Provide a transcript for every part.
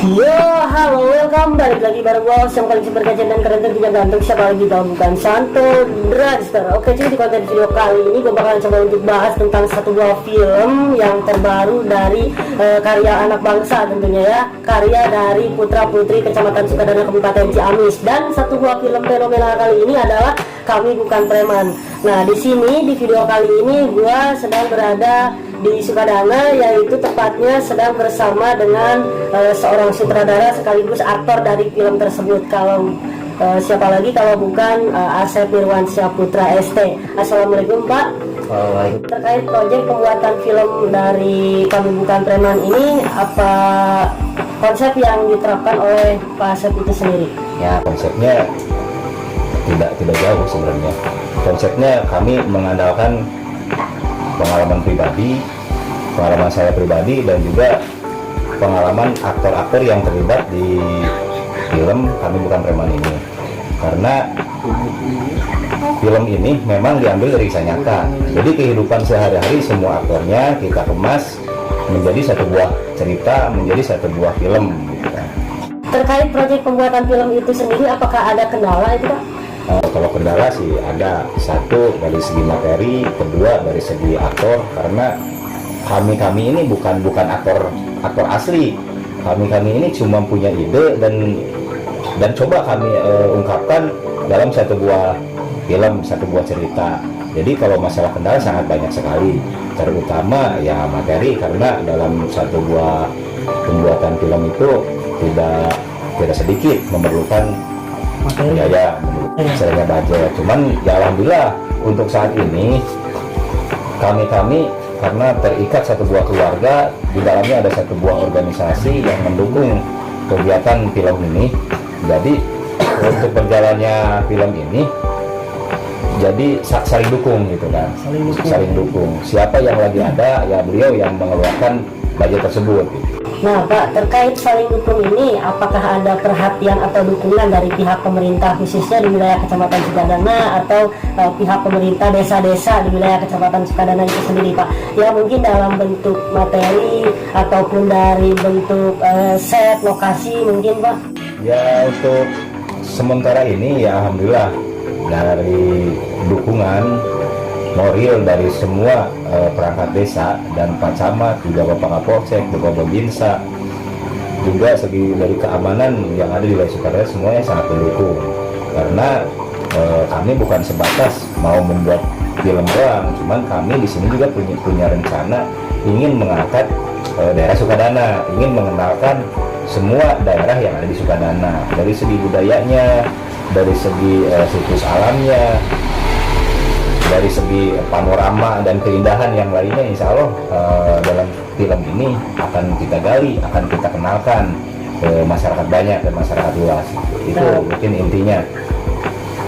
Yo, halo, welcome, balik lagi bareng gue yang paling super gadget dan keren tentunya ganteng. Siapa lagi kalau bukan Santo Dragster. Oke cuy, di konten video kali ini gue bakalan coba untuk bahas tentang satu buah film yang terbaru dari karya anak bangsa tentunya ya. Karya dari putra putri Kecamatan Sukadana Kabupaten Ciamis. Dan satu buah film fenomenal kali ini adalah Kami Bukan Preman. Nah di sini di video kali ini gue sedang berada di Sukadana, yaitu tepatnya sedang bersama dengan seorang sutradara sekaligus aktor dari film tersebut. Kalau siapa lagi kalau bukan Asep Nirwansyah Putra ST. Assalamualaikum Pak. Terkait proyek pembuatan film dari Kami Bukan Preman ini, apa konsep yang diterapkan oleh Pak Asep itu sendiri? Ya, konsepnya tidak jauh sebenarnya. Konsepnya kami mengandalkan pengalaman pribadi, pengalaman saya pribadi, dan juga pengalaman aktor-aktor yang terlibat di film Kami Bukan Preman ini. Karena film ini memang diambil dari kisah nyata. Jadi kehidupan sehari-hari semua aktornya kita kemas menjadi satu buah cerita, menjadi satu buah film gitu kan. Terkait proyek pembuatan film itu sendiri, apakah ada kendala itu Pak? Kalau kendala sih ada, satu dari segi materi, kedua dari segi aktor, karena kami ini bukan aktor asli. Kami ini cuma punya ide dan coba kami ungkapkan dalam satu buah film, satu buah cerita. Jadi kalau masalah kendala sangat banyak sekali, terutama ya materi, karena dalam satu buah pembuatan film itu tidak sedikit memerlukan biaya, misalnya budget. Cuman ya alhamdulillah untuk saat ini kami karena terikat satu buah keluarga, di dalamnya ada satu buah organisasi yang mendukung kegiatan film ini. Jadi untuk berjalannya film ini jadi saling dukung gitu kan, saling dukung. Siapa yang lagi ada ya beliau yang mengeluarkan budget tersebut gitu. Nah Pak, terkait saling dukung ini, apakah ada perhatian atau dukungan dari pihak pemerintah khususnya di wilayah Kecamatan Sukadana atau pihak pemerintah desa-desa di wilayah Kecamatan Sukadana itu sendiri Pak? Ya mungkin dalam bentuk materi ataupun dari bentuk set, lokasi mungkin Pak? Ya untuk sementara ini ya alhamdulillah dari dukungan moral dari semua perangkat desa dan Pak Camat, juga Bapak Kapolsek, Bapak Babinsa, juga segi dari keamanan yang ada di wilayah Sukadana semuanya sangat mendukung. Karena kami bukan sebatas mau membuat film doang, cuman kami di sini juga punya rencana ingin mengangkat daerah Sukadana, ingin mengenalkan semua daerah yang ada di Sukadana, dari segi budayanya, dari segi situs alamnya, dari segi panorama dan keindahan yang lainnya. Insya Allah dalam film ini akan kita gali, akan kita kenalkan ke masyarakat banyak dan masyarakat luas. Itu mungkin intinya.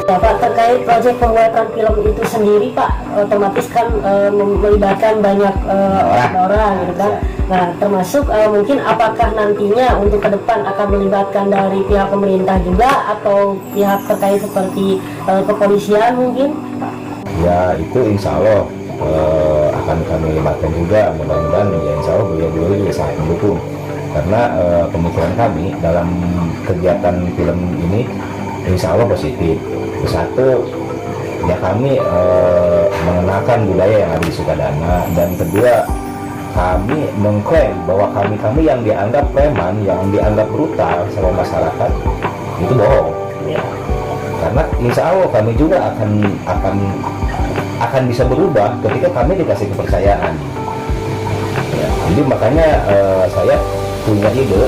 Ya Pak, terkait proyek pembuatan film itu sendiri Pak, otomatis kan melibatkan banyak orang gitu kan. Nah termasuk mungkin apakah nantinya untuk ke depan akan melibatkan dari pihak pemerintah juga atau pihak terkait seperti kepolisian mungkin Pak? Ya itu insya Allah akan kami libatkan juga, mudah-mudahan ya insya Allah beliau juga sangat mendukung. Karena pemikiran kami dalam kegiatan film ini insya Allah positif. Satu, ya kami mengenalkan budaya yang ada di Sukadana, dan kedua kami mengklaim bahwa kami yang dianggap preman, yang dianggap brutal sama masyarakat itu bohong. Karena insya Allah kami juga akan bisa berubah ketika kami dikasih kepercayaan. Ya, jadi makanya saya punya ide,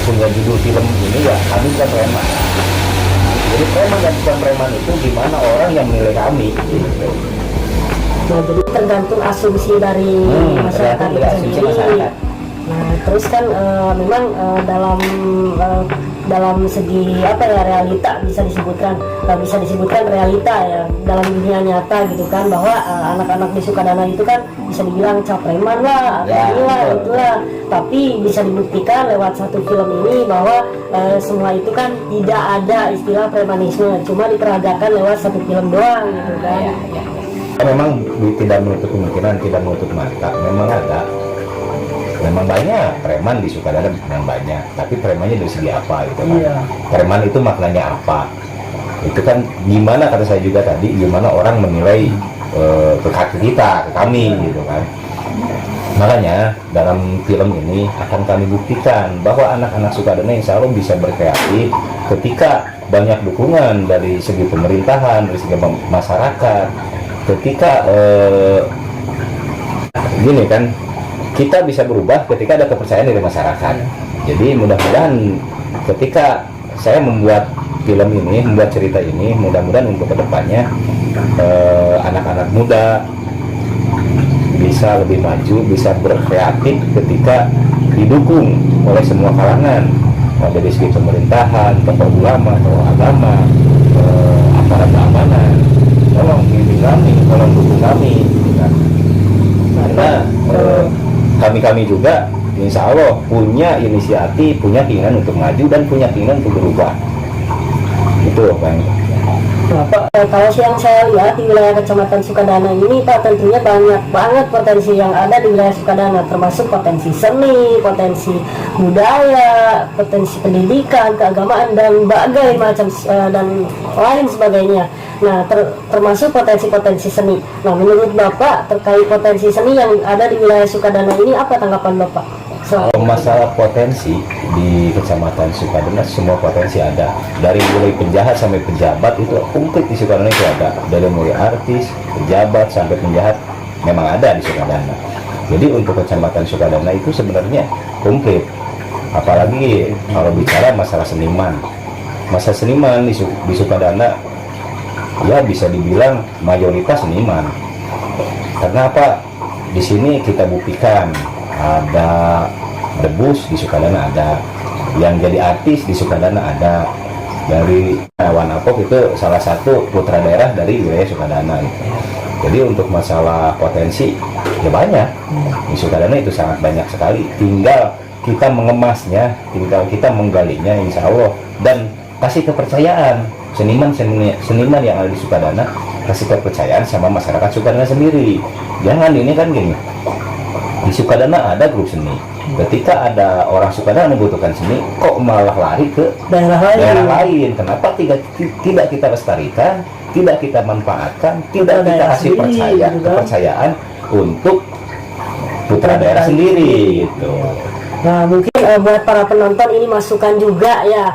punya judul film ini ya Kami Bukan Preman. Jadi preman dan bukan preman itu gimana orang yang menilai kami gitu. Nah jadi tergantung asumsi dari masyarakat itu sendiri. Nah terus kan memang dalam segi apa ya, realita bisa disebutkan realita ya dalam dunia nyata gitu kan, bahwa anak-anak di Sukadana itu kan bisa dibilang capreman lah, itulah, tapi bisa dibuktikan lewat satu film ini bahwa semua itu kan tidak ada istilah premanisme, cuma diperagakan lewat satu film doang gitu kan. Memang tidak menutup kemungkinan, tidak menutup mata, memang ada Memang banyak preman di Sukadana, memang banyak, tapi premannya dari segi apa gitu kan? Iya. Preman itu maknanya apa? Itu kan gimana, kata saya juga tadi, gimana orang menilai ke kita, ke kami gitu kan. Makanya dalam film ini akan kami buktikan bahwa anak-anak Sukadana insya Allah bisa berkreatif ketika banyak dukungan dari segi pemerintahan, dari segi masyarakat. Ketika gini kan, kita bisa berubah ketika ada kepercayaan dari masyarakat. Jadi mudah-mudahan ketika saya membuat film ini, membuat cerita ini, mudah-mudahan untuk kedepannya anak-anak muda bisa lebih maju, bisa berkreatif ketika didukung oleh semua kalangan, dari segi pemerintahan, tokoh ulama, tokoh agama, aparat keamanan. Tolong bimbing kami, tolong dukung kami, gitu kan. Karena kami juga insya Allah punya inisiatif, punya keinginan untuk maju dan punya keinginan untuk berubah. Itu Bang. Nah, Pak, kalau yang saya lihat di wilayah Kecamatan Sukadana ini, Pak, tentunya banyak banget potensi yang ada di wilayah Sukadana, termasuk potensi seni, potensi budaya, potensi pendidikan, keagamaan, dan berbagai macam dan lain sebagainya. Nah, termasuk potensi-potensi seni. Nah, menurut Bapak terkait potensi seni yang ada di wilayah Sukadana ini, apa tanggapan Bapak? Kalau masalah potensi di Kecamatan Sukadana, semua potensi ada. Dari mulai penjahat sampai pejabat itu komplit di Sukadana itu ada. Dari mulai artis, pejabat sampai penjahat memang ada di Sukadana. Jadi untuk Kecamatan Sukadana itu sebenarnya komplit. Apalagi kalau bicara masalah seniman, masa seniman di Sukadana ya bisa dibilang mayoritas seniman. Karena apa? Di sini kita buktikan ada debus di Sukadana, ada yang jadi artis di Sukadana, ada dari Wan Apok itu salah satu putra daerah dari wilayah Sukadana itu. Jadi untuk masalah potensi ya banyak di Sukadana, itu sangat banyak sekali. Tinggal kita mengemasnya, tinggal kita menggalinya insya Allah, dan kasih kepercayaan seniman yang ada di Sukadana, kasih kepercayaan sama masyarakat Sukadana sendiri. Jangan ini kan gini, di Sukadana ada grup seni, ketika ada orang Sukadana membutuhkan seni, kok malah lari ke daerah lain. Kenapa tidak kita lestarikan, tidak kita manfaatkan, tidak kita kasih kepercayaan untuk putra daerah sendiri gitu. Nah, mungkin buat para penonton ini masukan juga ya,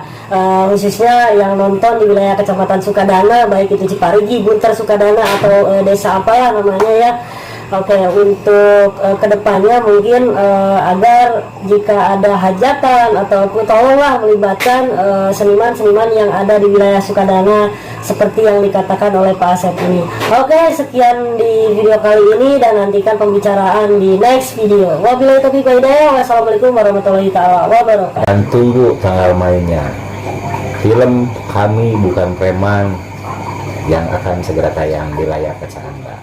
khususnya yang nonton di wilayah Kecamatan Sukadana, baik itu Ciparigi, Bunter Sukadana, atau desa apa ya namanya ya. Oke, untuk kedepannya mungkin agar jika ada hajatan ataupun tolonglah melibatkan seniman-seniman yang ada di wilayah Sukadana seperti yang dikatakan oleh Pak Asep ini. Oke, sekian di video kali ini dan nantikan pembicaraan di next video. Wabillahi taufiq wal hidayah. Wassalamualaikum warahmatullahi taala wabarakatuh. Dan tunggu tanggal mainnya. Film Kami Bukan Preman yang akan segera tayang di layar kaca Anda.